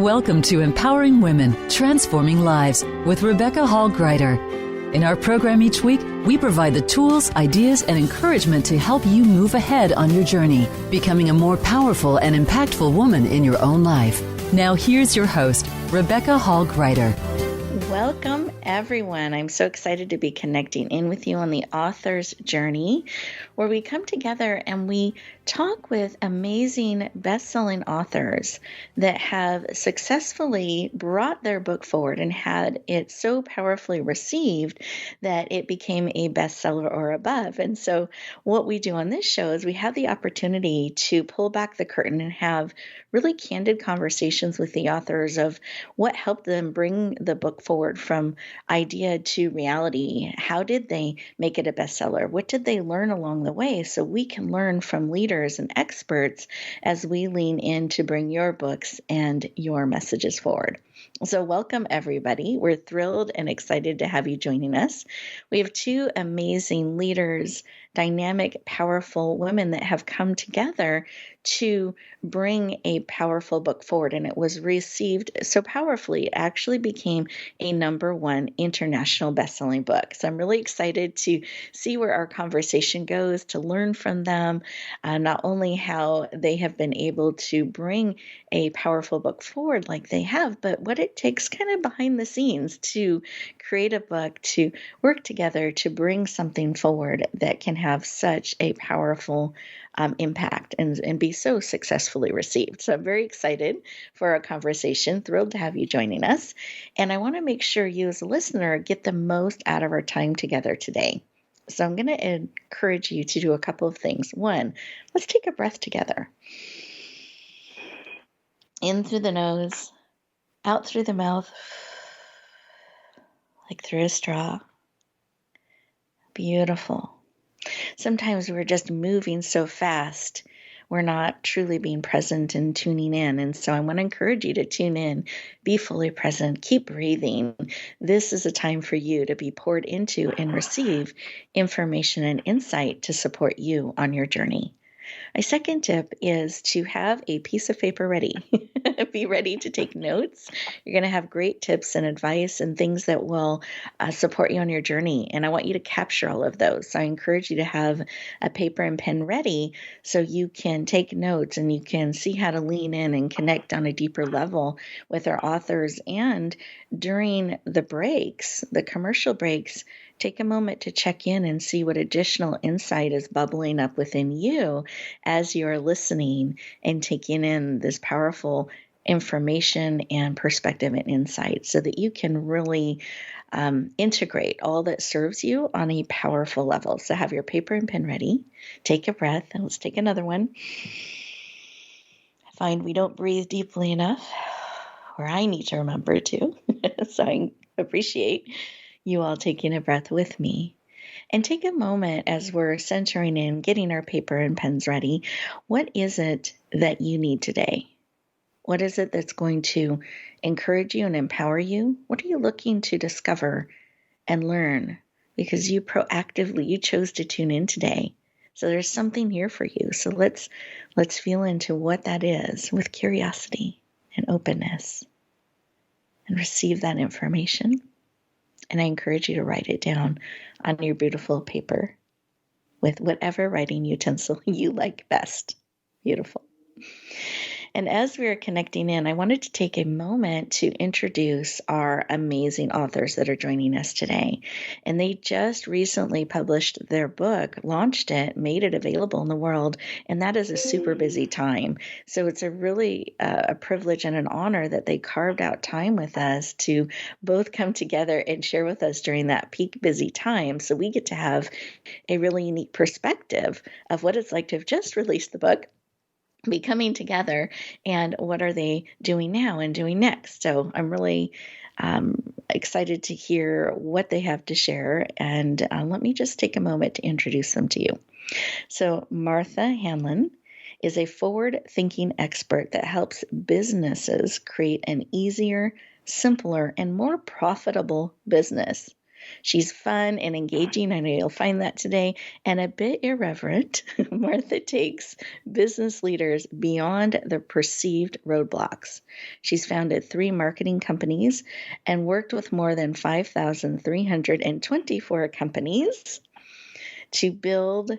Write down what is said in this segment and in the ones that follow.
Welcome to Empowering Women, Transforming Lives with Rebecca Hall-Gruyter. In our program each week, we provide the tools, ideas, and encouragement to help you move ahead on your journey, becoming a more powerful and impactful woman in your own life. Now here's your host, Rebecca Hall-Gruyter. Welcome, everyone. I'm so excited to be connecting in with you on the author's journey, where we come together and we talk with amazing best-selling authors that have successfully brought their book forward and had it so powerfully received that it became a bestseller or above. And so what we do on this show is we have the opportunity to pull back the curtain and have really candid conversations with the authors of what helped them bring the book forward from idea to reality. How did they make it a bestseller? What did they learn along the way? So we can learn from leaders and experts as we lean in to bring your books and your messages forward. So welcome, everybody. We're thrilled and excited to have you joining us. We have two amazing leaders, dynamic, powerful women that have come together to bring a powerful book forward. And it was received so powerfully, it actually became a #1 international best-selling book. So I'm really excited to see where our conversation goes, to learn from them, not only how they have been able to bring a powerful book forward like they have, but what it takes kind of behind the scenes to create a book, to work together to bring something forward that can have such a powerful impact and be so successfully received. So I'm very excited for our conversation, thrilled to have you joining us. And I want to make sure you as a listener get the most out of our time together today. So I'm going to encourage you to do a couple of things. One, let's take a breath together. In through the nose, out through the mouth, like through a straw. Beautiful. Sometimes we're just moving so fast, we're not truly being present and tuning in. And so I want to encourage you to tune in, be fully present, keep breathing. This is a time for you to be poured into and receive information and insight to support you on your journey. My second tip is to have a piece of paper ready. Be ready to take notes. You're going to have great tips and advice and things that will support you on your journey. And I want you to capture all of those. So I encourage you to have a paper and pen ready so you can take notes and you can see how to lean in and connect on a deeper level with our authors. And during the breaks, the commercial breaks, take a moment to check in and see what additional insight is bubbling up within you as you're listening and taking in this powerful information and perspective and insight so that you can really integrate all that serves you on a powerful level. So have your paper and pen ready. Take a breath, and let's take another one. I find we don't breathe deeply enough, or I need to remember to. So I appreciate you all taking a breath with me. And take a moment as we're centering in, getting our paper and pens ready. What is it that you need today? What is it that's going to encourage you and empower you? What are you looking to discover and learn? Because you chose to tune in today. So there's something here for you. So let's feel into what that is with curiosity and openness and receive that information. And I encourage you to write it down on your beautiful paper with whatever writing utensil you like best. Beautiful. And as we are connecting in, I wanted to take a moment to introduce our amazing authors that are joining us today. And they just recently published their book, launched it, made it available in the world, and that is a super busy time. So it's a really a privilege and an honor that they carved out time with us to both come together and share with us during that peak busy time. So we get to have a really unique perspective of what it's like to have just released the book, be coming together, and what are they doing now and doing next. So I'm really excited to hear what they have to share, and let me just take a moment to introduce them to you. So Martha Hanlon is a forward-thinking expert that helps businesses create an easier, simpler, and more profitable business. She's fun and engaging. I know you'll find that today, and a bit irreverent. Martha takes business leaders beyond the perceived roadblocks. She's founded 3 marketing companies and worked with more than 5,324 companies to build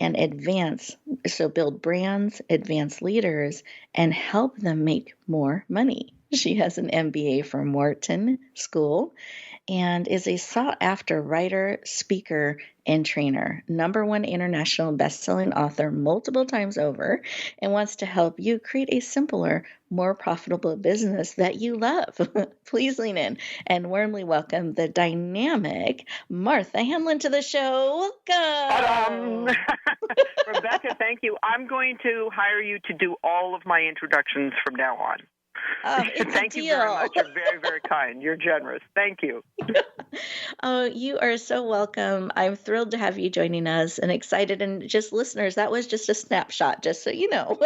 and advance, so build brands, advance leaders, and help them make more money. She has an MBA from Wharton School and is a sought-after writer, speaker, and trainer, #1 international best-selling author multiple times over, and wants to help you create a simpler, more profitable business that you love. Please lean in and warmly welcome the dynamic Martha Hanlon to the show. Welcome! Rebecca, thank you. I'm going to hire you to do all of my introductions from now on. Thank you very much. You're very, very kind. You're generous. Thank you. Oh, you are so welcome. I'm thrilled to have you joining us and excited. And just listeners, that was just a snapshot, just so you know.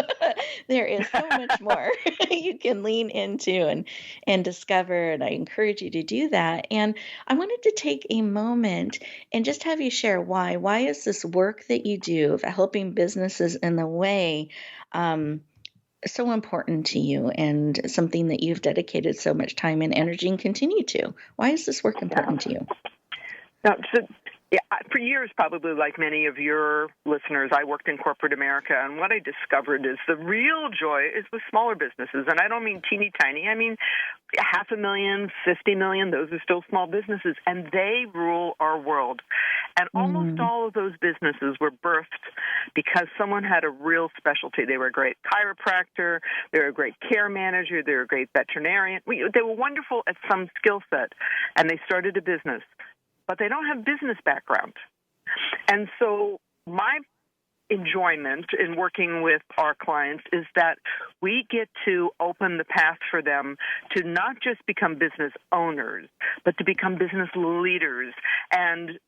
There is so much more you can lean into and discover. And I encourage you to do that. And I wanted to take a moment and just have you share why. Why is this work that you do of helping businesses in the way so important to you and something that you've dedicated so much time and energy and continue to? Why is this work important to you? Now, for years, probably like many of your listeners, I worked in corporate America, and what I discovered is the real joy is with smaller businesses. And I don't mean teeny tiny. I mean $500,000, 50 million. Those are still small businesses, and they rule our world. And almost all of those businesses were birthed because someone had a real specialty. They were a great chiropractor, they were a great care manager, they were a great veterinarian. They were wonderful at some skill set, and they started a business. But they don't have business background. And so my enjoyment in working with our clients is that we get to open the path for them to not just become business owners, but to become business leaders. And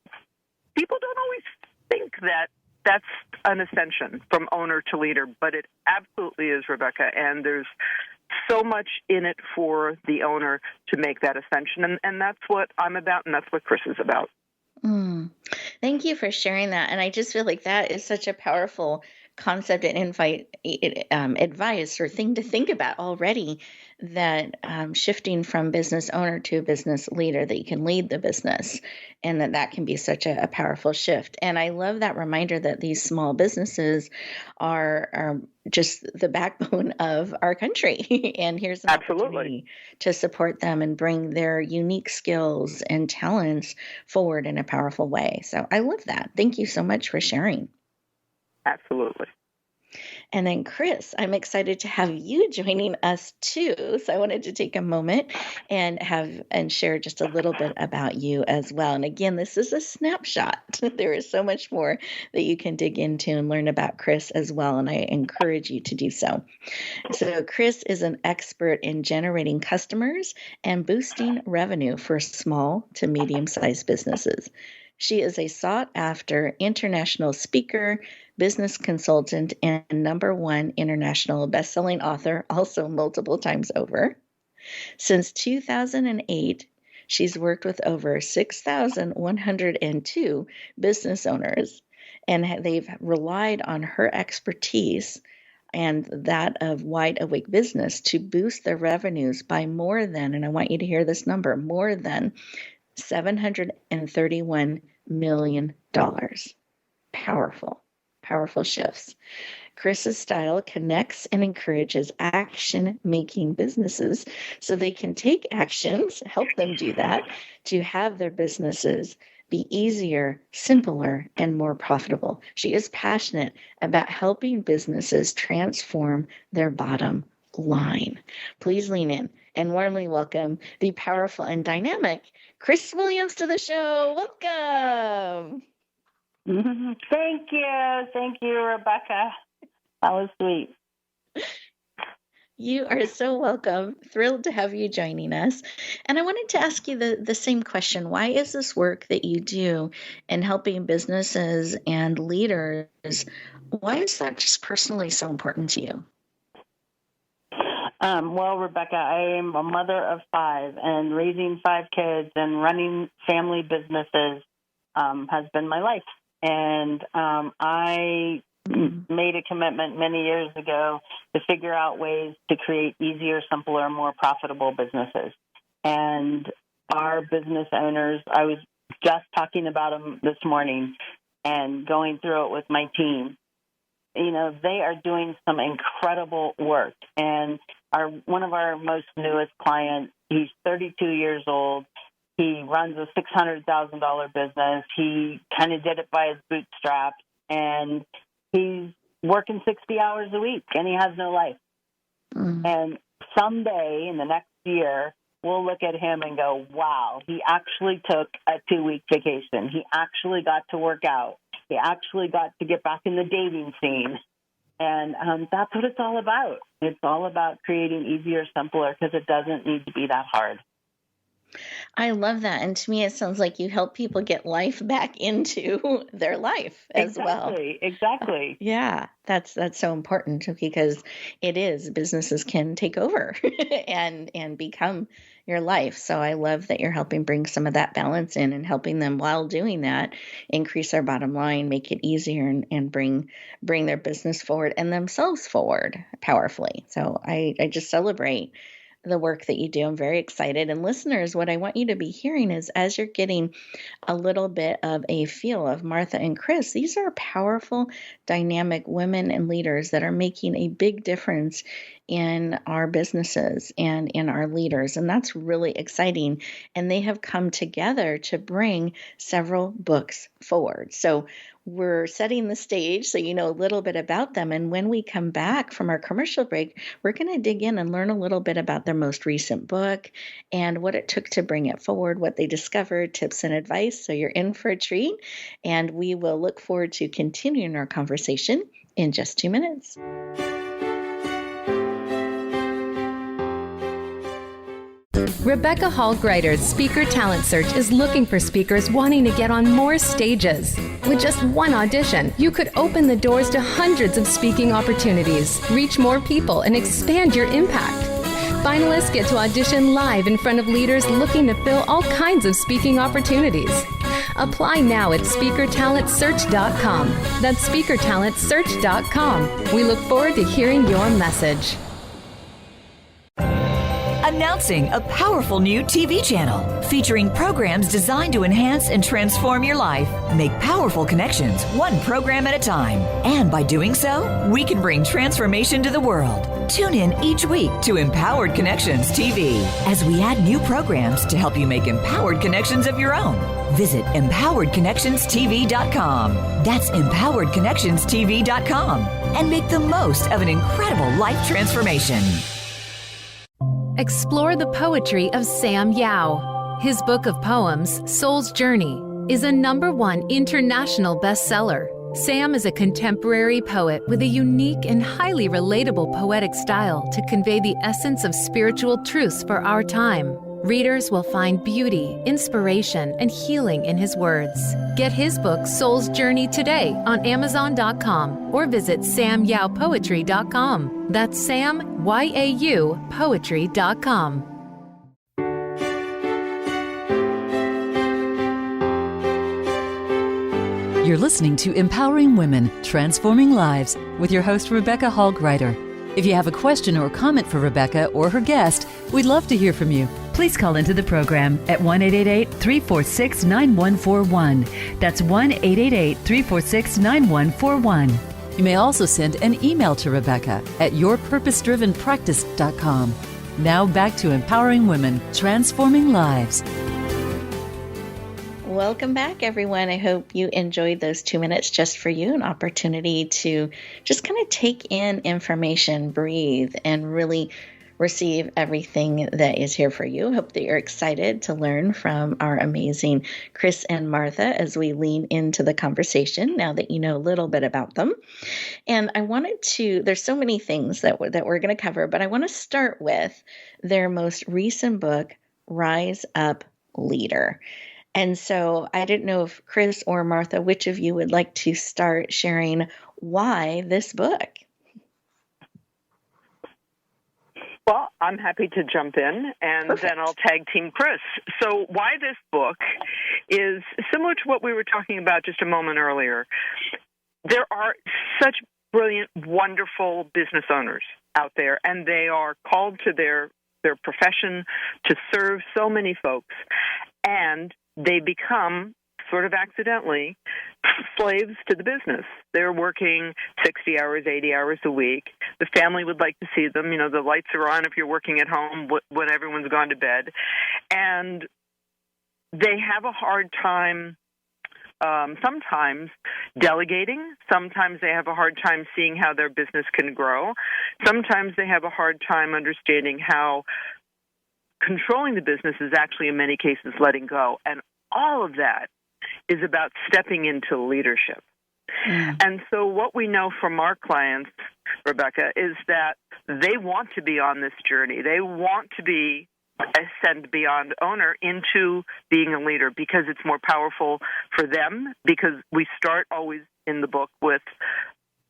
people don't always think that that's an ascension from owner to leader, but it absolutely is, Rebecca. And there's so much in it for the owner to make that ascension. And that's what I'm about, and that's what Chris is about. Thank you for sharing that. And I just feel like that is such a powerful concept and advice or thing to think about already, that shifting from business owner to business leader, that you can lead the business, and that can be such a powerful shift. And I love that reminder that these small businesses are just the backbone of our country. And here's an opportunity to support them and bring their unique skills and talents forward in a powerful way. So I love that. Thank you so much for sharing. Absolutely. And then, Chris, I'm excited to have you joining us too. So I wanted to take a moment and share just a little bit about you as well. And again, this is a snapshot. There is so much more that you can dig into and learn about Chris as well. And I encourage you to do so. So Chris is an expert in generating customers and boosting revenue for small to medium-sized businesses. She is a sought-after international speaker, business consultant, and #1 international best-selling author, also multiple times over. Since 2008, she's worked with over 6,102 business owners, and they've relied on her expertise and that of Wide Awake Business to boost their revenues by more than, and I want you to hear this number, more than $731 million. Powerful shifts. Chris's style connects and encourages action-making businesses so they can take actions, help them do that, to have their businesses be easier, simpler, and more profitable. She is passionate about helping businesses transform their bottom line. Please lean in and warmly welcome the powerful and dynamic Chris Williams to the show. Welcome. Thank you, Rebecca. That was sweet. You are so welcome. Thrilled to have you joining us. And I wanted to ask you the same question. Why is this work that you do in helping businesses and leaders, why is that just personally so important to you? Well, Rebecca, I am a mother of 5, and raising 5 kids and running family businesses has been my life. And I made a commitment many years ago to figure out ways to create easier, simpler, more profitable businesses. And our business owners, I was just talking about them this morning and going through it with my team. You know, they are doing some incredible work. And one of our most newest clients, he's 32 years old. He runs a $600,000 business. He kind of did it by his bootstraps, and he's working 60 hours a week, and he has no life. And someday in the next year, we'll look at him and go, wow, he actually took a 2-week vacation. He actually got to work out. He actually got to get back in the dating scene. And that's what it's all about. It's all about creating easier, simpler, because it doesn't need to be that hard. I love that. And to me, it sounds like you help people get life back into their life as well. Exactly. Yeah, that's so important because it is businesses can take over and become your life. So I love that you're helping bring some of that balance in and helping them while doing that, increase their bottom line, make it easier and bring their business forward and themselves forward powerfully. So I just celebrate the work that you do. I'm very excited. And listeners, what I want you to be hearing is as you're getting a little bit of a feel of Martha and Chris, these are powerful, dynamic women and leaders that are making a big difference in our businesses and in our leaders. And that's really exciting. And they have come together to bring several books forward. So we're setting the stage so you know a little bit about them. And when we come back from our commercial break, we're going to dig in and learn a little bit about their most recent book and what it took to bring it forward, what they discovered, tips and advice. So you're in for a treat. And we will look forward to continuing our conversation in just 2 minutes. Rebecca Hall Gruyter's Speaker Talent Search is looking for speakers wanting to get on more stages. With just one audition, you could open the doors to hundreds of speaking opportunities, reach more people, and expand your impact. Finalists get to audition live in front of leaders looking to fill all kinds of speaking opportunities. Apply now at SpeakerTalentSearch.com. That's SpeakerTalentSearch.com. We look forward to hearing your message. Announcing a powerful new TV channel featuring programs designed to enhance and transform your life. Make powerful connections, one program at a time. And by doing so, we can bring transformation to the world. Tune in each week to Empowered Connections TV as we add new programs to help you make empowered connections of your own. Visit EmpoweredConnectionsTV.com. That's EmpoweredConnectionsTV.com. And make the most of an incredible life transformation. Explore the poetry of Sam Yao. His book of poems, Soul's Journey, is a #1 international bestseller. Sam is a contemporary poet with a unique and highly relatable poetic style to convey the essence of spiritual truths for our time. Readers will find beauty, inspiration, and healing in his words. Get his book, Soul's Journey, today on Amazon.com or visit SamYaoPoetry.com. That's Sam, Y-A-U, Poetry.com. You're listening to Empowering Women, Transforming Lives with your host, Rebecca Hall Gruyter. If you have a question or comment for Rebecca or her guest, we'd love to hear from you. Please call into the program at 1-888-346-9141. That's 1-888-346-9141. You may also send an email to Rebecca at yourpurposedrivenpractice.com. Now back to Empowering Women, Transforming Lives. Welcome back, everyone. I hope you enjoyed those 2 minutes just for you, an opportunity to just kind of take in information, breathe, and really receive everything that is here for you. Hope that you're excited to learn from our amazing Chris and Martha as we lean into the conversation now that you know a little bit about them. And I wanted to, there's so many things that we're going to cover, but I want to start with their most recent book, Rise Up Leader. And so I didn't know if Chris or Martha, which of you would like to start sharing why this book? Well, I'm happy to jump in, and Perfect. then I'll tag team Chris. So why this book is similar to what we were talking about just a moment earlier. There are such brilliant, wonderful business owners out there, and they are called to their profession to serve so many folks, and they become, sort of accidentally, slaves to the business. They're working 60 hours, 80 hours a week. The family would like to see them. The lights are on if you're working at home when everyone's gone to bed. And they have a hard time sometimes delegating. Sometimes they have a hard time seeing how their business can grow. Sometimes they have a hard time understanding how controlling the business is actually, in many cases, letting go. And all of that is about stepping into leadership. And so what we know from our clients, Rebecca, is that they want to be on this journey. They want to ascend beyond owner into being a leader because it's more powerful for them, because we start always in the book with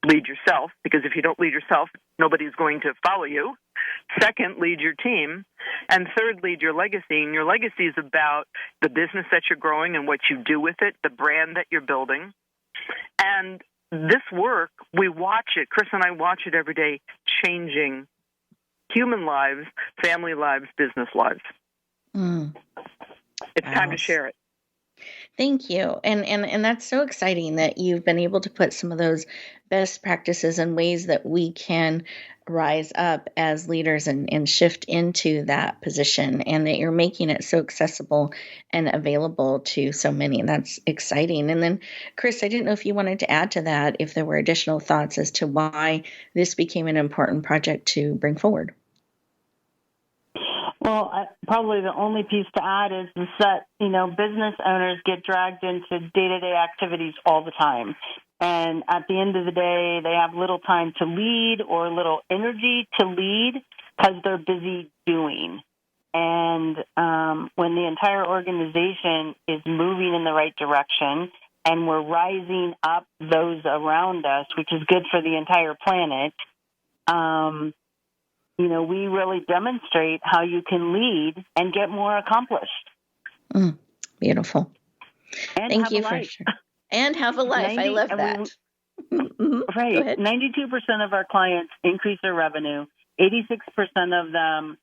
lead yourself, because if you don't lead yourself, nobody's going to follow you. Second, lead your team. And third, lead your legacy. And your legacy is about the business that you're growing and what you do with it, the brand that you're building. And this work, we watch it, Chris and I watch it every day, changing human lives, family lives, business lives. It's time to share it. Thank you. And that's so exciting that you've been able to put some of those best practices and ways that we can rise up as leaders and shift into that position, and that you're making it so accessible and available to so many. And that's exciting. And then, Chris, I didn't know if you wanted to add to that, if there were additional thoughts as to why this became an important project to bring forward. Well, probably the only piece to add is that, business owners get dragged into day-to-day activities all the time. And at the end of the day, they have little time to lead or little energy to lead because they're busy doing. And when the entire organization is moving in the right direction and we're rising up those around us, which is good for the entire planet, we really demonstrate how you can lead and get more accomplished. Beautiful. And Thank you for sure. And have a life. I love that. Right. 92% of our clients increase their revenue. 86% of them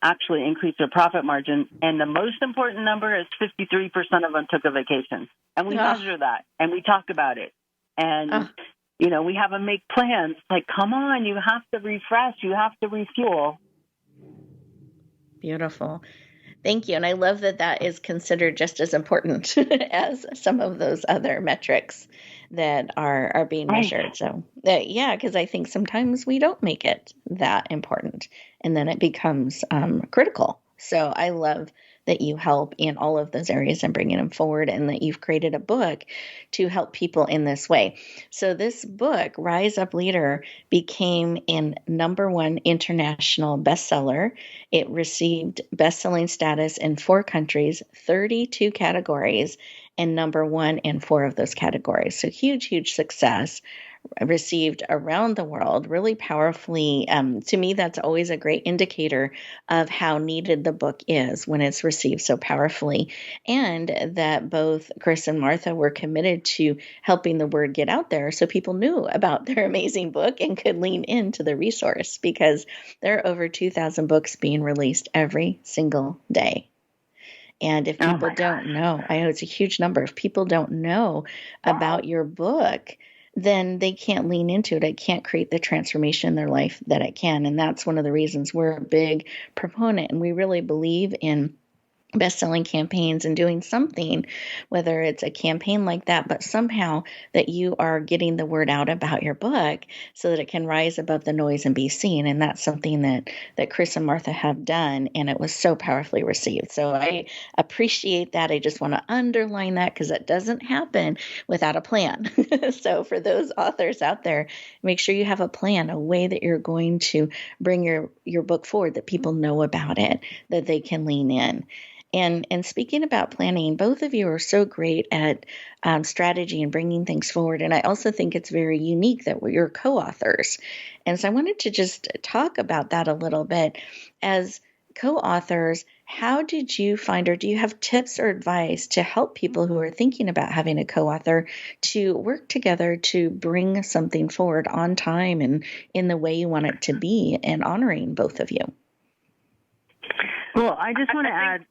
actually increase their profit margin. And the most important number is 53% of them took a vacation. And we measure that and we talk about it. And we have to make plans. Like, come on, you have to refresh. You have to refuel. Beautiful. Thank you. And I love that is considered just as important as some of those other metrics that are being measured. So, because I think sometimes we don't make it that important, and then it becomes critical. So I love that you help in all of those areas and bringing them forward, and that you've created a book to help people in this way. So this book, Rise Up Leader, became a #1 international bestseller. It received best-selling status in 4 countries, 32 categories, and #1 in 4 of those categories. So huge success. Received around the world, really powerfully. To me, that's always a great indicator of how needed the book is when it's received so powerfully, and that both Chris and Martha were committed to helping the word get out there so people knew about their amazing book and could lean into the resource, because there are over 2,000 books being released every single day. And if people don't know, I know it's a huge number. If people don't know about your book, then they can't lean into it. It can't create the transformation in their life that it can. And that's one of the reasons we're a big proponent. And we really believe in best-selling campaigns and doing something, whether it's a campaign like that, but somehow that you are getting the word out about your book so that it can rise above the noise and be seen. And that's something that Chris and Martha have done, and it was so powerfully received. So I appreciate that. I just want to underline that, because that doesn't happen without a plan. So for those authors out there, make sure you have a plan, a way that you're going to bring your book forward, that people know about it, that they can lean in. And speaking about planning, both of you are so great at strategy and bringing things forward. And I also think it's very unique that you're co-authors. And so I wanted to just talk about that a little bit. As co-authors, how did you find, or do you have tips or advice to help people who are thinking about having a co-author to work together to bring something forward on time and in the way you want it to be, and honoring both of you? Well, I just want to add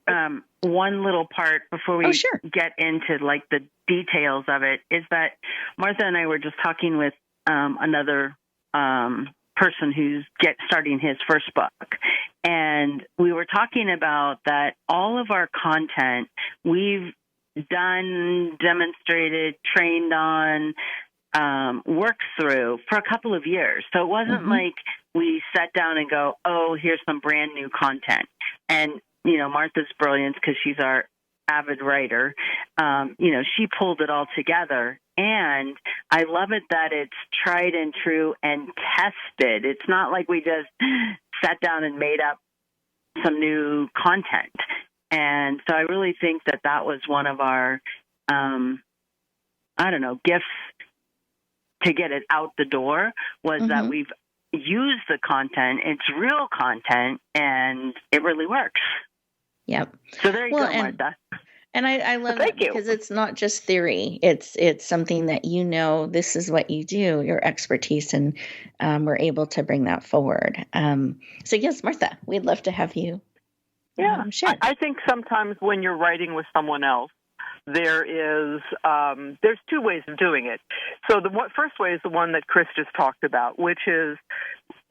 one little part before we get into like the details of it, is that Martha and I were just talking with another person who's starting his first book. And we were talking about that all of our content we've done, demonstrated, trained on, worked through for a couple of years. So it wasn't like we sat down and go, oh, here's some brand new content. And, Martha's brilliant because she's our avid writer. She pulled it all together. And I love it that it's tried and true and tested. It's not like we just sat down and made up some new content. And so I really think that was one of our, gifts to get it out the door, was that we've used the content. It's real content, and it really works. Yep. So there you go, Martha. And I love that because it's not just theory. It's something that this is what you do, your expertise, and we're able to bring that forward. So yes, Martha, we'd love to have you share. I think sometimes when you're writing with someone else, there's two ways of doing it. So the first way is the one that Chris just talked about, which is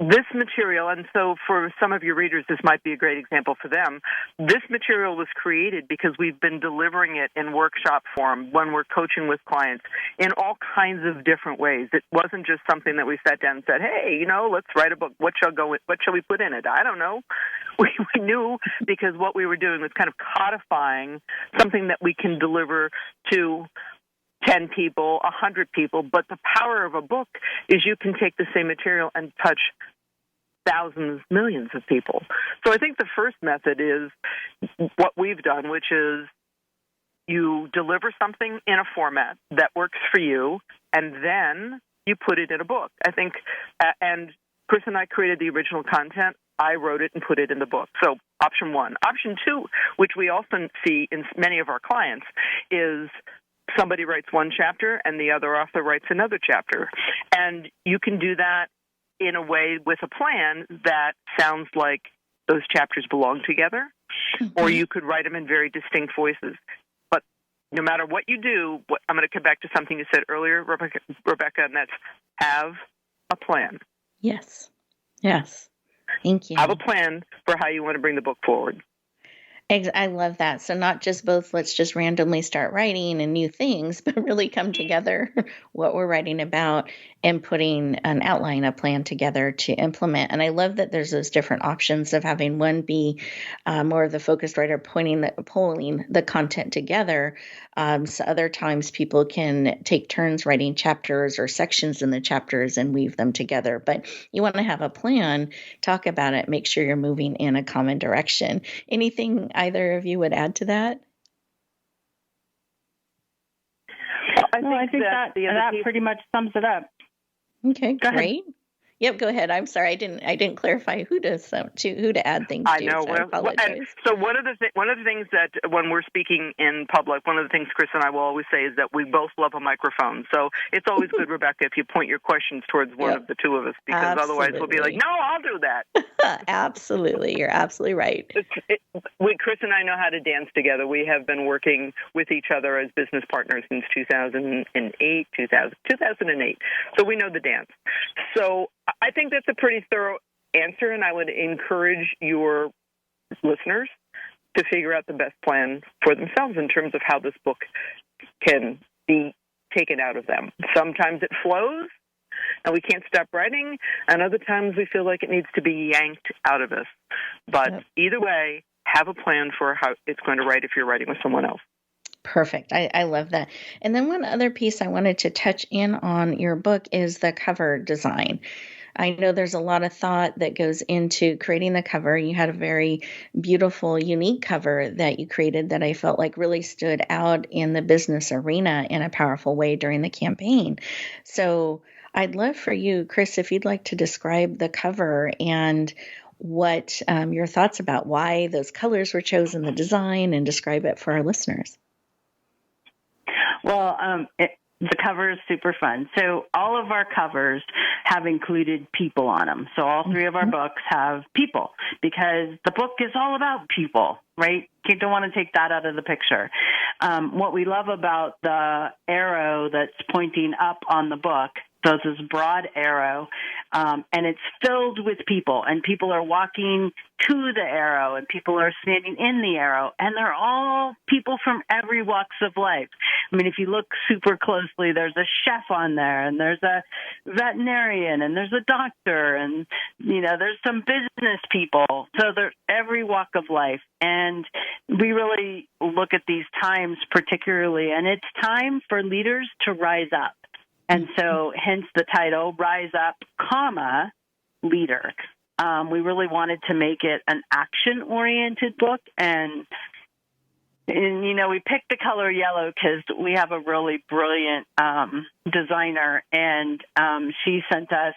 this material, and so for some of your readers, this might be a great example for them. This material was created because we've been delivering it in workshop form when we're coaching with clients in all kinds of different ways. It wasn't just something that we sat down and said, hey, let's write a book. What shall we put in it? I don't know. We knew, because what we were doing was kind of codifying something that we can deliver to 10 people, 100 people, but the power of a book is you can take the same material and touch thousands, millions of people. So I think the first method is what we've done, which is you deliver something in a format that works for you, and then you put it in a book. I think, and Chris and I created the original content. I wrote it and put it in the book. So option one. Option two, which we often see in many of our clients, is somebody writes one chapter and the other author writes another chapter. And you can do that in a way with a plan that sounds like those chapters belong together, or you could write them in very distinct voices. But no matter what you do, I'm going to come back to something you said earlier, Rebecca, and that's have a plan. Yes. Thank you. Have a plan for how you want to bring the book forward. I love that. So not just both, let's just randomly start writing and new things, but really come together what we're writing about and putting an outline, a plan together to implement. And I love that there's those different options of having one be more of the focused writer pulling the content together. So other times people can take turns writing chapters or sections in the chapters and weave them together. But you want to have a plan, talk about it, make sure you're moving in a common direction. Anything either of you would add to that? I think that pretty much sums it up. Okay, great. Yep, go ahead. I'm sorry, I didn't clarify who to add things to. I know. So I apologize. So one of the things that when we're speaking in public, one of the things Chris and I will always say is that we both love a microphone. So it's always good, Rebecca, if you point your questions towards one of the two of us, because otherwise we'll be like, no, I'll do that. Absolutely, you're absolutely right. Chris and I know how to dance together. We have been working with each other as business partners since 2008. So we know the dance. So I think that's a pretty thorough answer, and I would encourage your listeners to figure out the best plan for themselves in terms of how this book can be taken out of them. Sometimes it flows, and we can't stop writing, and other times we feel like it needs to be yanked out of us. But either way, have a plan for how it's going to write if you're writing with someone else. Perfect. I love that. And then one other piece I wanted to touch in on your book is the cover design. I know there's a lot of thought that goes into creating the cover. You had a very beautiful, unique cover that you created that I felt like really stood out in the business arena in a powerful way during the campaign. So I'd love for you, Chris, if you'd like to describe the cover and what your thoughts about why those colors were chosen, the design, and describe it for our listeners. Well, the cover is super fun. So all of our covers have included people on them. So all three of our books have people because the book is all about people, right? You don't want to take that out of the picture. What we love about the arrow that's pointing up on the book, so it's this broad arrow, and it's filled with people, and people are walking to the arrow, and people are standing in the arrow, and they're all people from every walks of life. I mean, if you look super closely, there's a chef on there, and there's a veterinarian, and there's a doctor, and, there's some business people. So there's every walk of life, and we really look at these times particularly, and it's time for leaders to rise up. And so hence the title, Rise Up, Leader. We really wanted to make it an action-oriented book. And we picked the color yellow because we have a really brilliant designer, and she sent us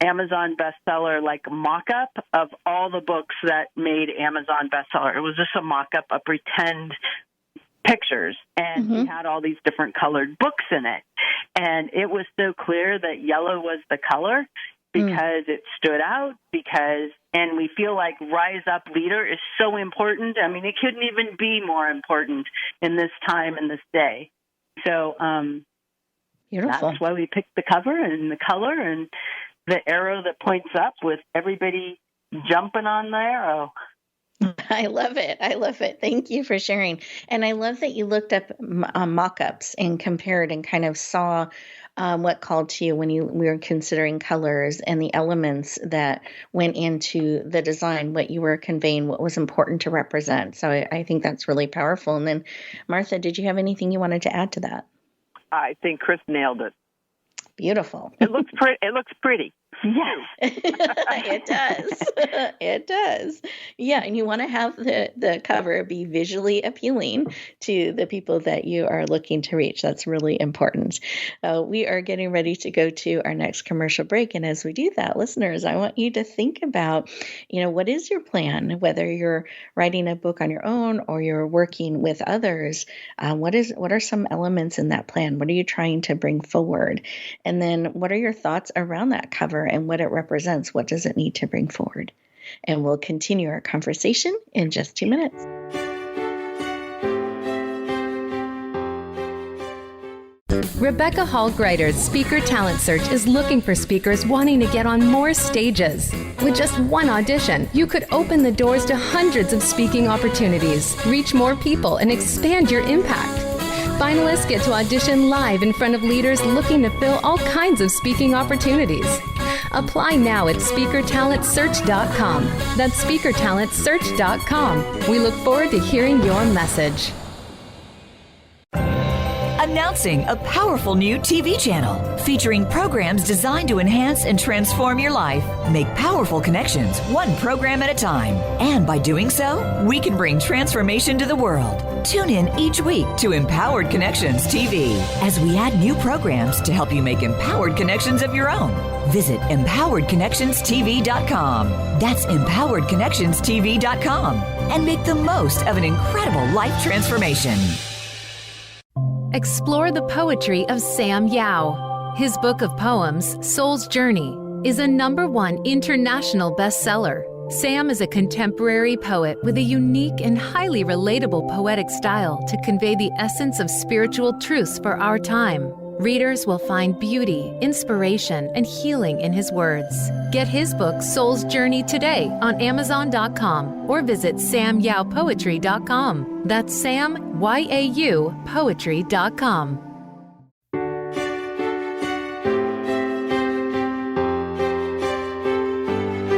Amazon bestseller, mock-up of all the books that made Amazon bestseller. It was just a mock-up, a pretend pictures, and we had all these different colored books in it. And it was so clear that yellow was the color because it stood out, and we feel like Rise Up Leader is so important. I mean, it couldn't even be more important in this time and this day. So Beautiful. That's why we picked the cover and the color and the arrow that points up with everybody jumping on the arrow. I love it. Thank you for sharing. And I love that you looked up mock-ups and compared and kind of saw what called to you when we were considering colors and the elements that went into the design, what you were conveying, what was important to represent. So I think that's really powerful. And then, Martha, did you have anything you wanted to add to that? I think Chris nailed it. Beautiful. It looks pretty. Yes. It does. It does. Yeah, and you want to have the cover be visually appealing to the people that you are looking to reach. That's really important. We are getting ready to go to our next commercial break, and as we do that, listeners, I want you to think about, what is your plan? Whether you're writing a book on your own or you're working with others, what are some elements in that plan? What are you trying to bring forward? And then what are your thoughts around that cover and what it represents? What does it need to bring forward? And we'll continue our conversation in just 2 minutes. Rebecca Hall Gruyter's Speaker Talent Search is looking for speakers wanting to get on more stages. With just one audition, you could open the doors to hundreds of speaking opportunities, reach more people, and expand your impact. Finalists get to audition live in front of leaders looking to fill all kinds of speaking opportunities. Apply now at speakertalentsearch.com. That's speakertalentsearch.com. We look forward to hearing your message. Announcing a powerful new TV channel featuring programs designed to enhance and transform your life. Make powerful connections, one program at a time. And by doing so, we can bring transformation to the world. Tune in each week to Empowered Connections TV as we add new programs to help you make empowered connections of your own. Visit empoweredconnectionstv.com. That's empoweredconnectionstv.com. And make the most of an incredible life transformation. Explore the poetry of Sam Yao. His book of poems, Soul's Journey, is a #1 international bestseller. Sam is a contemporary poet with a unique and highly relatable poetic style to convey the essence of spiritual truths for our time. Readers will find beauty, inspiration, and healing in his words. Get his book, Soul's Journey, today on Amazon.com or visit SamYaoPoetry.com. That's Sam, Y-A-U, Poetry.com.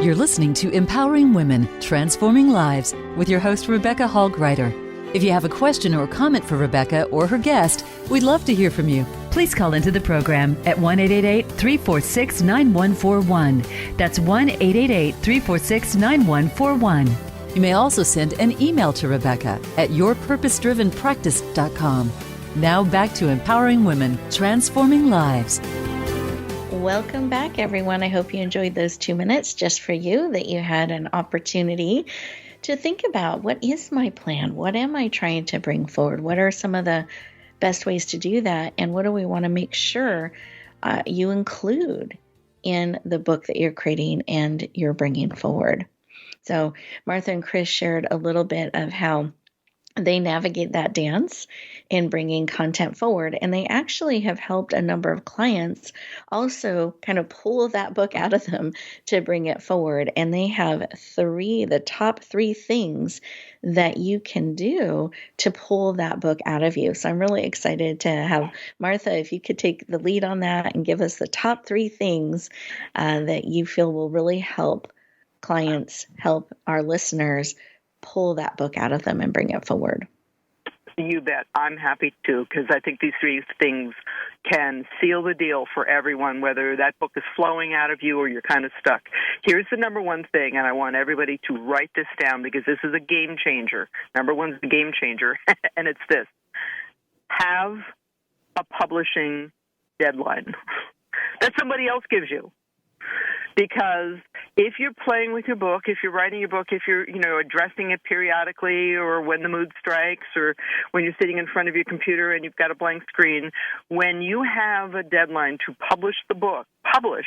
You're listening to Empowering Women, Transforming Lives with your host, Rebecca Hall Gruyter. If you have a question or comment for Rebecca or her guest, we'd love to hear from you. Please call into the program at 1-888-346-9141. That's 1-888-346-9141. You may also send an email to Rebecca at yourpurposedrivenpractice.com. Now back to empowering women, transforming lives. Welcome back, everyone. I hope you enjoyed those 2 minutes just for you, that you had an opportunity to think about, what is my plan? What am I trying to bring forward? What are some of the best ways to do that? And what do we want to make sure you include in the book that you're creating and you're bringing forward? So Martha and Chris shared a little bit of how they navigate that dance in bringing content forward. And they actually have helped a number of clients also kind of pull that book out of them to bring it forward. And they have the top three things that you can do to pull that book out of you. So I'm really excited to have Martha, if you could take the lead on that and give us the top three things that you feel will really help clients, help our listeners pull that book out of them and bring it forward. You bet. I'm happy to, because I think these three things can seal the deal for everyone, whether that book is flowing out of you or you're kind of stuck. Here's the number one thing, and I want everybody to write this down because this is a game changer. Number one's the game changer, and it's this. Have a publishing deadline that somebody else gives you. Because if you're playing with your book, if you're writing your book, if you're, addressing it periodically or when the mood strikes or when you're sitting in front of your computer and you've got a blank screen, when you have a deadline to publish the book, publish.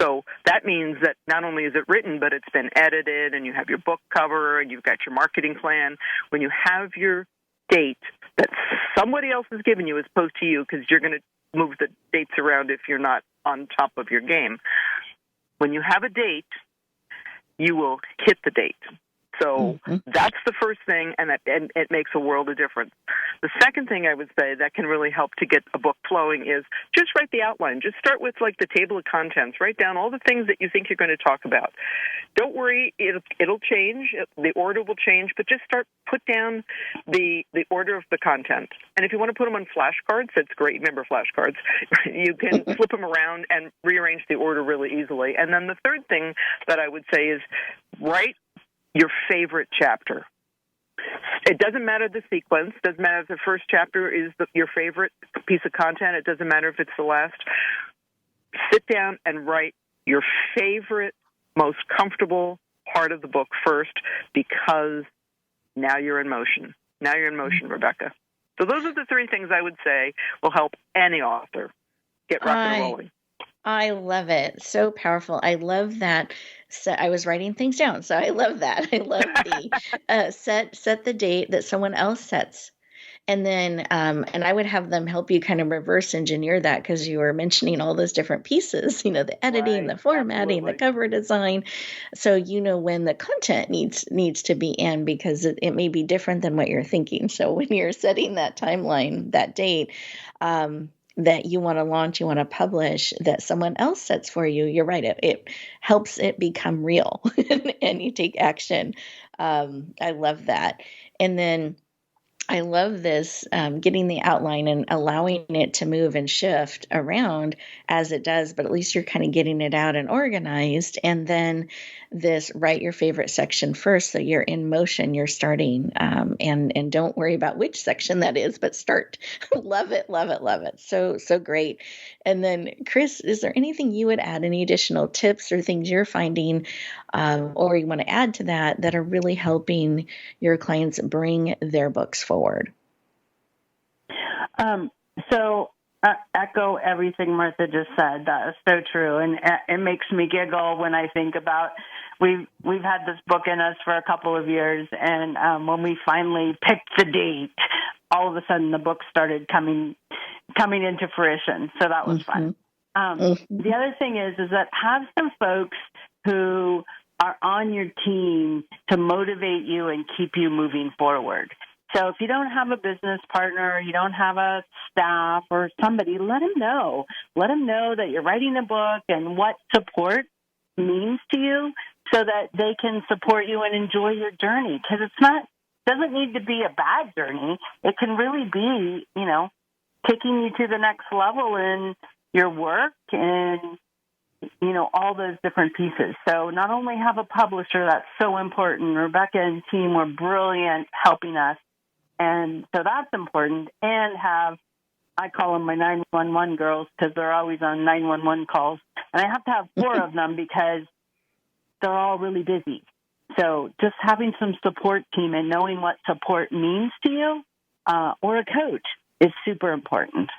So that means that not only is it written, but it's been edited and you have your book cover and you've got your marketing plan. When you have your date that somebody else has given you as opposed to you, because you're going to move the dates around if you're not on top of your game. When you have a date, you will hit the date. So that's the first thing, and it makes a world of difference. The second thing I would say that can really help to get a book flowing is just write the outline. Just start with like the table of contents. Write down all the things that you think you're going to talk about. Don't worry, it'll change. The order will change, but just put down the order of the content. And if you want to put them on flashcards, that's great. Remember flashcards. You can flip them around and rearrange the order really easily. And then the third thing that I would say is write your favorite chapter. It doesn't matter the sequence. It doesn't matter if the first chapter is your favorite piece of content. It doesn't matter if it's the last. Sit down and write your favorite, most comfortable part of the book first, because now you're in motion. Now you're in motion, Rebecca. So those are the three things I would say will help any author get rocking and rolling. I love it. So powerful. I love that. So I was writing things down. So I love that. I love the set the date that someone else sets. And then, and I would have them help you kind of reverse engineer that, because you were mentioning all those different pieces, the editing, the formatting, the cover design. So, when the content needs to be in, because it may be different than what you're thinking. So when you're setting that timeline, that date, that you want to launch, you want to publish, that someone else sets for you, you're right. It helps it become real and you take action. I love that. And then I love this, getting the outline and allowing it to move and shift around as it does, but at least you're kind of getting it out and organized. And then this, write your favorite section first, so you're in motion, you're starting, and don't worry about which section that is, but start. Love it, love it, love it. So great. And then, Chris, is there anything you would add, any additional tips or things you're finding, or you want to add to that are really helping your clients bring their books forward? So echo everything Martha just said. That is so true, and it makes me giggle when I think about we've had this book in us for a couple of years, and when we finally picked the date, all of a sudden the book started coming into fruition. So that was fun. The other thing is that have some folks who are on your team to motivate you and keep you moving forward. So if you don't have a business partner, you don't have a staff or somebody, let them know. Let them know that you're writing a book and what support means to you, so that they can support you and enjoy your journey. Because doesn't need to be a bad journey. It can really be, taking you to the next level in your work and, all those different pieces. So not only have a publisher, that's so important. Rebecca and team were brilliant helping us. And so that's important. And I call them my 911 girls because they're always on 911 calls. And I have to have 4 of them because they're all really busy. So just having some support team and knowing what support means to you or a coach is super important.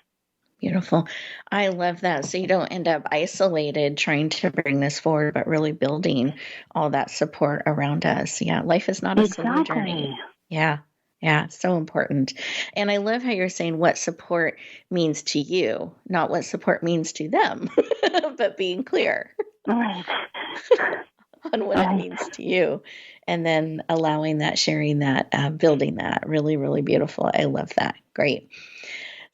Beautiful. I love that. So you don't end up isolated trying to bring this forward, but really building all that support around us. Yeah, life is not a solo journey. Yeah. Yeah, so important. And I love how you're saying what support means to you, not what support means to them, but being clear Right. on what it means to you. And then allowing that, sharing that, building that. Really, really beautiful. I love that. Great.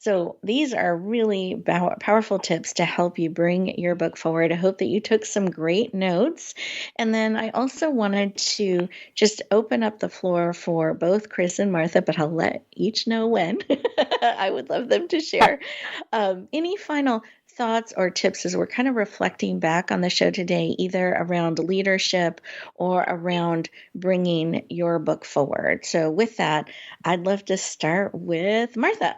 So these are really powerful tips to help you bring your book forward. I hope that you took some great notes. And then I also wanted to just open up the floor for both Chris and Martha, but I'll let each know when. I would love them to share. Any final thoughts or tips as we're kind of reflecting back on the show today, either around leadership or around bringing your book forward? So with that, I'd love to start with Martha.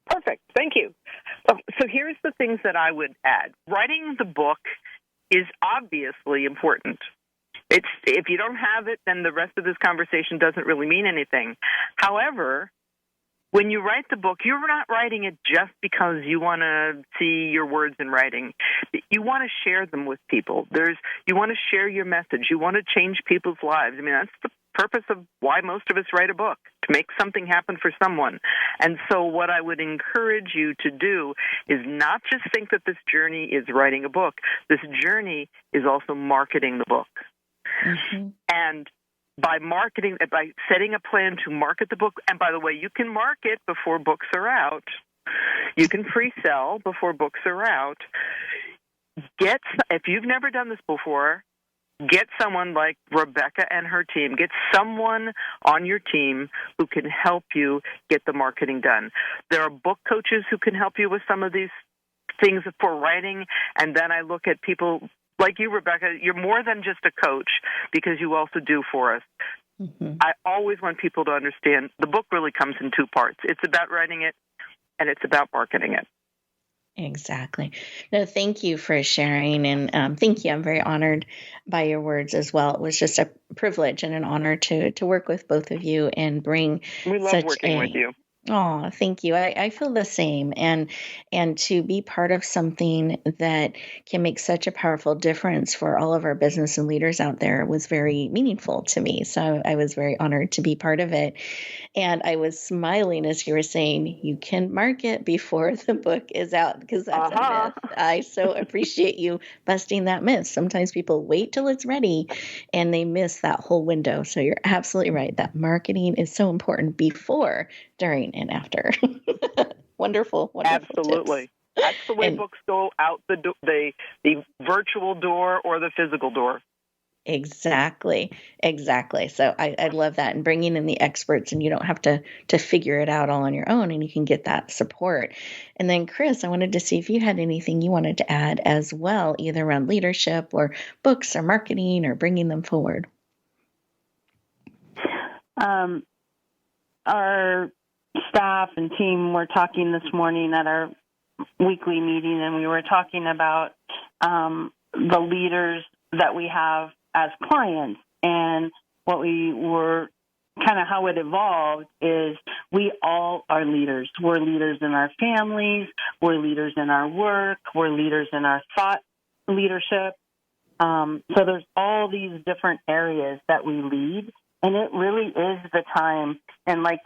Perfect. Thank you. So here's the things that I would add. Writing the book is obviously important. If you don't have it, then the rest of this conversation doesn't really mean anything. However, when you write the book, you're not writing it just because you want to see your words in writing. You want to share them with people. You want to share your message. You want to change people's lives. I mean, that's the purpose of why most of us write a book, to make something happen for someone. And so what I would encourage you to do is not just think that this journey is writing a book. This journey is also marketing the book. Mm-hmm. And by setting a plan to market the book, and by the way, you can market before books are out. You can pre-sell before books are out. If you've never done this before, get someone like Rebecca and her team. Get someone on your team who can help you get the marketing done. There are book coaches who can help you with some of these things for writing, and then I look at people like you, Rebecca. You're more than just a coach because you also do for us. Mm-hmm. I always want people to understand the book really comes in 2 parts. It's about writing it, and it's about marketing it. Exactly. No, thank you for sharing. And thank you. I'm very honored by your words as well. It was just a privilege and an honor to work with both of you and bring We love working with you. Oh, thank you. I feel the same. And to be part of something that can make such a powerful difference for all of our business and leaders out there was very meaningful to me. So I was very honored to be part of it. And I was smiling as you were saying, you can market before the book is out, because that's a myth. I so appreciate you busting that myth. Sometimes people wait till it's ready and they miss that whole window. So you're absolutely right. That marketing is so important before, during, and after. Wonderful. Absolutely. Tips. That's the way books go out the virtual door or the physical door. Exactly. So I love that, and bringing in the experts, and you don't have to figure it out all on your own, and you can get that support. And then Chris, I wanted to see if you had anything you wanted to add as well, either around leadership or books or marketing or bringing them forward. Our staff and team were talking this morning at our weekly meeting, and we were talking about the leaders that we have as clients, and what we were kind of how it evolved is we all are leaders. We're leaders in our families. We're leaders in our work. We're leaders in our thought leadership. So there's all these different areas that we lead, and it really is the time. And like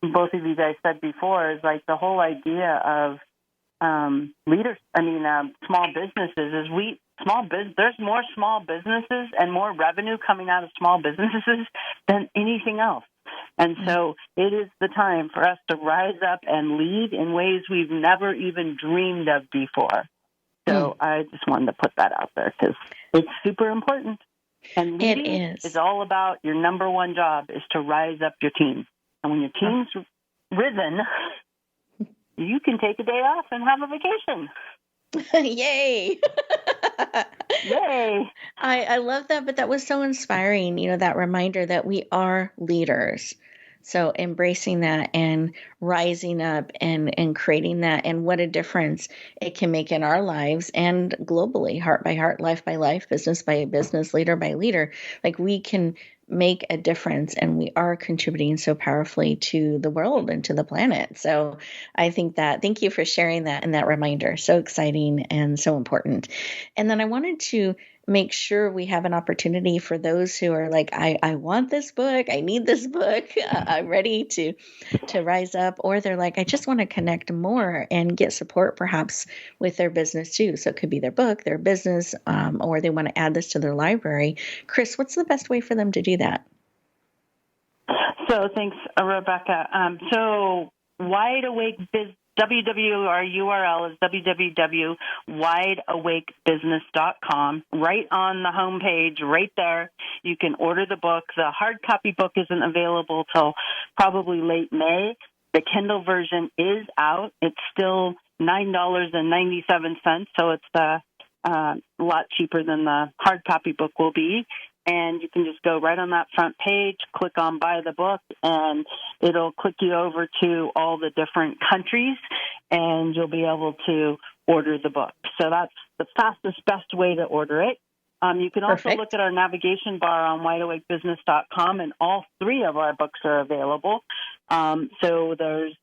both of you guys said before, is like the whole idea of small businesses is there's more small businesses and more revenue coming out of small businesses than anything else. And so it is the time for us to rise up and lead in ways we've never even dreamed of before. So I just wanted to put that out there because it's super important. And leading is all about your number one job is to rise up your team. And when your team's risen, you can take a day off and have a vacation. Yay! Yay! I love that, but that was so inspiring, that reminder that we are leaders. So embracing that and rising up and creating that, and what a difference it can make in our lives and globally, heart by heart, life by life, business by business, leader by leader. Like, we can make a difference, and we are contributing so powerfully to the world and to the planet. So I think thank you for sharing that and that reminder. So exciting and so important. And then I wanted to make sure we have an opportunity for those who are like, I want this book, I need this book, I'm ready to rise up, or they're like, I just want to connect more and get support perhaps with their business too. So it could be their book, their business, or they want to add this to their library. Chris, what's the best way for them to do that? So thanks, Rebecca. So Wide Awake Business, our URL is www.wideawakebusiness.com. Right on the homepage, right there, you can order the book. The hard copy book isn't available till probably late May. The Kindle version is out. It's still $9.97, so it's a lot cheaper than the hard copy book will be. And you can just go right on that front page, click on Buy the Book, and it'll click you over to all the different countries, and you'll be able to order the book. So that's the fastest, best way to order it. You can also look at our navigation bar on wideawakebusiness.com, and all three of our books are available. So there's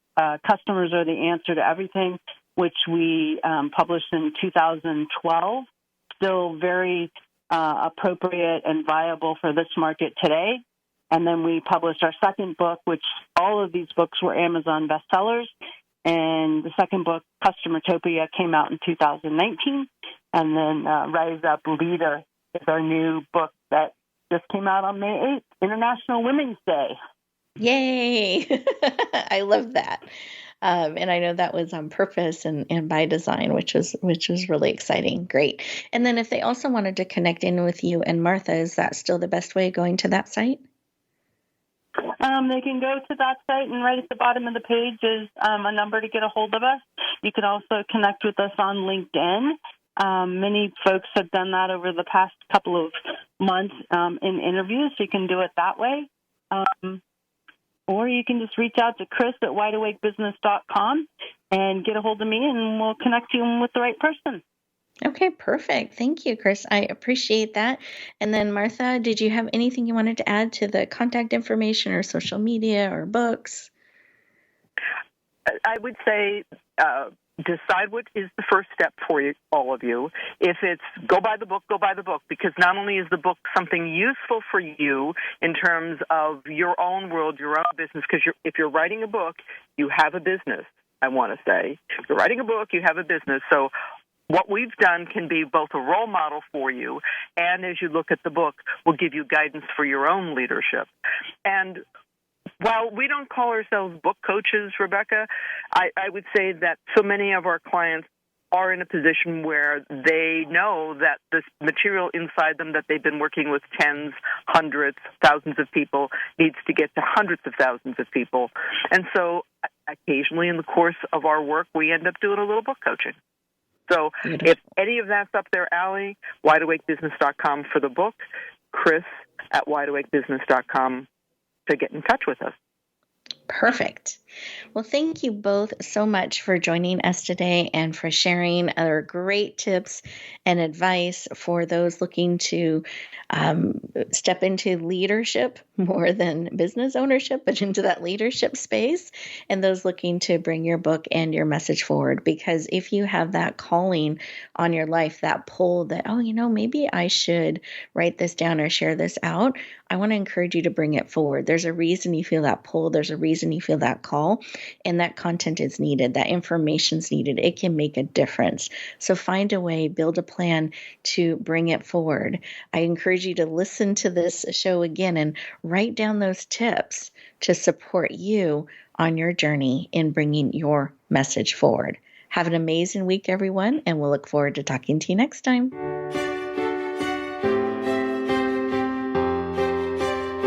Customers Are the Answer to Everything, which we published in 2012, still very appropriate and viable for this market today. And then we published our second book, which all of these books were Amazon bestsellers. And the second book, Customertopia, came out in 2019. And then Rise Up Leader is our new book that just came out on May 8th, International Women's Day. Yay! I love that. And I know that was on purpose and by design, which was really exciting. Great. And then if they also wanted to connect in with you and Martha, is that still the best way, going to that site? They can go to that site, and right at the bottom of the page is a number to get a hold of us. You can also connect with us on LinkedIn. Many folks have done that over the past couple of months in interviews, so you can do it that way. Or you can just reach out to Chris at wideawakebusiness.com and get a hold of me, and we'll connect you with the right person. Okay, perfect. Thank you, Chris. I appreciate that. And then, Martha, did you have anything you wanted to add to the contact information or social media or books? I would say decide what is the first step for you, all of you. If it's go buy the book, because not only is the book something useful for you in terms of your own world, your own business, because if you're writing a book, you have a business, I want to say. If you're writing a book, you have a business. So what we've done can be both a role model for you, and as you look at the book, will give you guidance for your own leadership. And while we don't call ourselves book coaches, Rebecca, I would say that so many of our clients are in a position where they know that this material inside them that they've been working with tens, hundreds, thousands of people needs to get to hundreds of thousands of people. And so occasionally in the course of our work, we end up doing a little book coaching. So if any of that's up their alley, wideawakebusiness.com for the book, Chris at wideawakebusiness.com to get in touch with us. Perfect. Well, thank you both so much for joining us today and for sharing other great tips and advice for those looking to step into leadership more than business ownership, but into that leadership space, and those looking to bring your book and your message forward. Because if you have that calling on your life, that pull that, maybe I should write this down or share this out, I want to encourage you to bring it forward. There's a reason you feel that pull. There's a reason you feel that call, and that content is needed. That information's needed. It can make a difference. So find a way, build a plan to bring it forward. I encourage you to listen to this show again and write down those tips to support you on your journey in bringing your message forward. Have an amazing week, everyone, and we'll look forward to talking to you next time.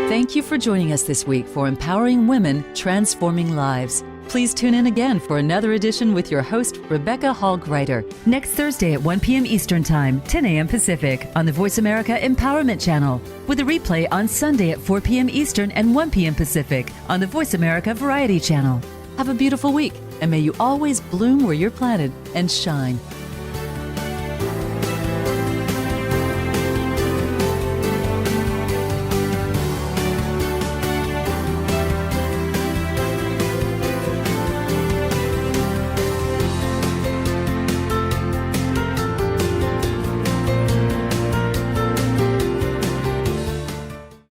Thank you for joining us this week for Empowering Women, Transforming Lives. Please tune in again for another edition with your host, Rebecca Hall Gruyter, next Thursday at 1 p.m. Eastern Time, 10 a.m. Pacific, on the Voice America Empowerment Channel, with a replay on Sunday at 4 p.m. Eastern and 1 p.m. Pacific on the Voice America Variety Channel. Have a beautiful week, and may you always bloom where you're planted and shine.